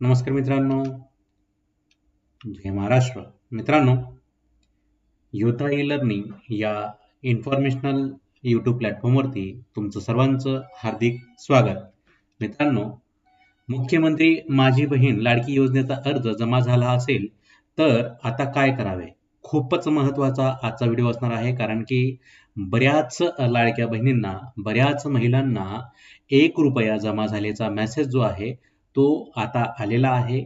नमस्कार मित्रांनो, जय महाराष्ट्र. मित्रांनो, योद्धा ई लर्निंग या इन्फॉर्मेशनल यूट्यूब प्लॅटफॉर्मवरती तुमचं सर्वांचं हार्दिक स्वागत. मित्रांनो, मुख्यमंत्री माझी बहीण लाडकी योजनेचा अर्ज जमा झाला असेल तर आता काय करावे? खूपच महत्त्वाचा आजचा व्हिडिओ असणार आहे, कारण की बऱ्याच लाडक्या बहिणींना, बऱ्याच महिलांना ₹1 जमा झाल्याचा मेसेज जो आहे तो आता आलेला आहे.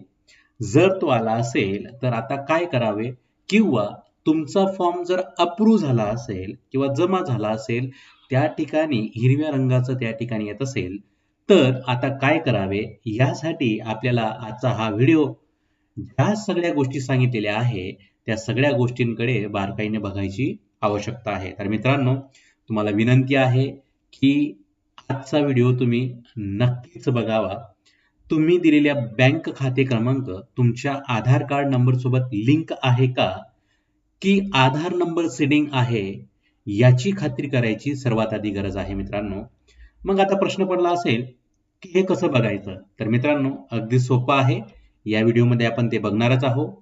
जर तो आला असेल तर आता काय करावे, किंवा तुमचा फॉर्म जर अप्रूव्ह झाला असेल किंवा जमा झाला असेल, त्या ठिकाणी हिरव्या रंगाचं त्या ठिकाणी येत असेल, तर आता काय करावे, यासाठी आपल्याला आजचा हा व्हिडिओ, ज्या सगळ्या गोष्टी सांगितलेल्या आहे त्या सगळ्या गोष्टींकडे बारकाईने बघायची आवश्यकता आहे. तर मित्रांनो, तुम्हाला विनंती आहे की आजचा व्हिडिओ तुम्ही नक्कीच बघावा. तुम्ही दिलेल्या बँक खाते क्रमांक तुमच्या आधार कार्ड नंबर सोबत लिंक आहे का, की आधार नंबर सीडिंग आहे, याची खात्री करायची सर्वात आधी गरज आहे मित्रांनो. मग आता प्रश्न पडला असेल की हे कसं बघायचं, तर मित्रांनो अगदी सोपं आहे. या व्हिडिओमध्ये आपण ते बघणारच आहोत.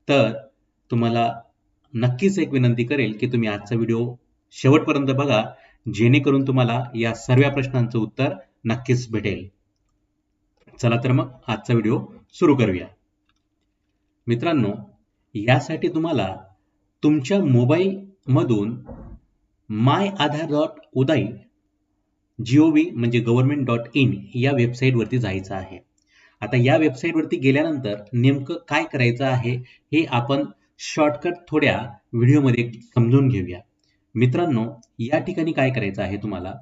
तर तुम्हाला नक्कीच एक विनंती करेल की तुम्ही आजचा व्हिडिओ शेवटपर्यंत बघा, जेणेकरून तुम्हाला या सर्व प्रश्नांचं उत्तर नक्कीच भेटेल. चला तर मग आजचा व्हिडिओ सुरू करूया. मित्रांनो, यासाठी तुम्हाला तुमच्या मोबाईल मधून myAadhar.uday.gov म्हणजे government.in या वेबसाईट वरती जायचं आहे. आता या वेबसाईट वरती गेल्यानंतर नेमकं काय करायचं आहे हे आपण शॉर्टकट थोड्या व्हिडिओमध्ये समजून घेऊया. मित्रांनो, या ठिकाणी काय करायचं आहे तुम्हाला,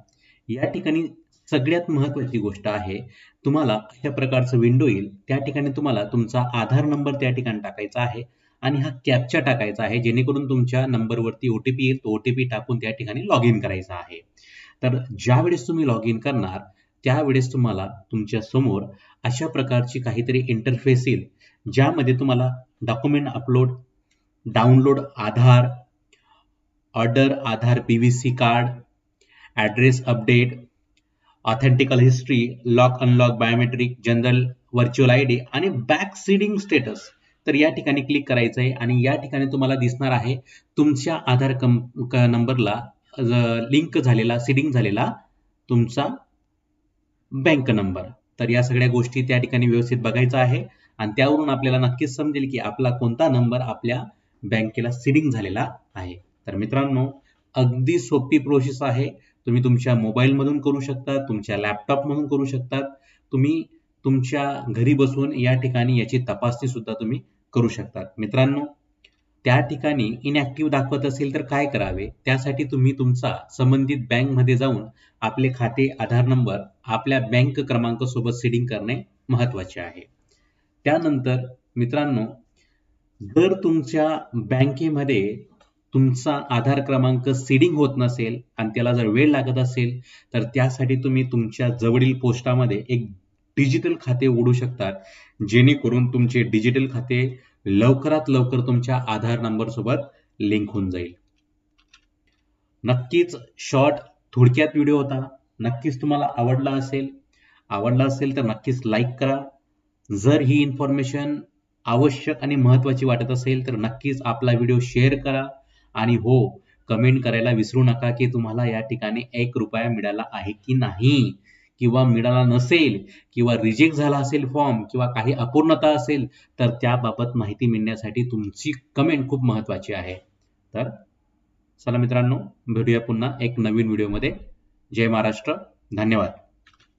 या ठिकाणी सगळ्यात महत्त्वाची गोष्ट आहे, तुम्हाला अशा प्रकारचं विंडो येईल. त्या ठिकाणी तुम्हाला तुमचा आधार नंबर त्या ठिकाणी टाकायचा आहे आणि हा कॅप्चा टाकायचा आहे, जेणेकरून तुमच्या नंबरवरती ओटीपी येईल. तो ओटीपी टाकून त्या ठिकाणी लॉग इन करायचा आहे. तर ज्यावेळेस तुम्ही लॉग इन करणार त्यावेळेस तुम्हाला तुमच्या समोर अशा प्रकारची काहीतरी इंटरफेस येईल, ज्यामध्ये तुम्हाला document upload, download Aadhaar, order Aadhaar PVC card, address update, authentical history, lock unlock, biometric, general, virtual ID आणि बॅक सीडिंग स्टेटस. तर या ठिकाणी क्लिक करायचं आहे आणि या ठिकाणी तुम्हाला दिसणार आहे तुमच्या आधार नंबरला लिंक झालेला, सीडिंग झालेला तुमचा बँक नंबर. तर या सगळ्या गोष्टी त्या ठिकाणी व्यवस्थित बघायचं आहे आणि त्यावरून आपल्याला नक्कीच समजेल की आपला कोणता नंबर आपल्या बँकेला सीडिंग झालेला आहे. तर मित्रांनो, अगदी सोपी प्रोसेस आहे. तुम्ही तुमच्या मोबाईल मधून करू शकता, तुमच्या लॅपटॉप मधून करू शकता. तुम्ही तुमच्या घरी बसून या ठिकाणी याची तपासणी सुद्धा तुम्ही करू शकता. मित्रांनो, त्या ठिकाणी इनॅक्टिव्ह दाखवत असेल तर काय करावे, त्यासाठी तुम्ही तुमचा संबंधित बँकमध्ये जाऊन आपले खाते आधार नंबर आपल्या बँक क्रमांक सोबत सीडिंग करणे महत्त्वाचे आहे. त्यानंतर मित्रांनो, जर तुमच्या बँकेमध्ये तुमचा आधार क्रमांक सीडिंग होत नसेल आणि त्याला जर वेळ लागत असेल, तर त्यासाठी तुम्ही तुमच्या जवळील पोस्टामध्ये एक डिजिटल खाते उघडू शकतात, जेणेकरून तुमचे डिजिटल खाते लवकरात लवकर तुमच्या आधार नंबर सोबत लिंक होऊन जाईल. नक्कीच शॉर्ट थोडक्यात व्हिडिओ होता. नक्कीच तुम्हाला आवडला असेल तर नक्कीच लाईक करा. जर ही इन्फॉर्मेशन आवश्यक आणि महत्त्वाची वाटत असेल तर नक्कीच आपला व्हिडिओ शेअर करा आणि हो, कमेंट करायला विसरू नका की तुम्हाला या ठिकाणी ₹1 मिळाला आहे की नाही, किंवा मिळाला नसेल किंवा रिजेक्ट झाला असेल फॉर्म किंवा काही अपूर्णता असेल तर त्याबाबत माहिती मिळण्यासाठी तुमची कमेंट खूप महत्त्वाची आहे. तर चला मित्रांनो, भेटूया पुन्हा एक नवीन व्हिडिओमध्ये. जय महाराष्ट्र. धन्यवाद.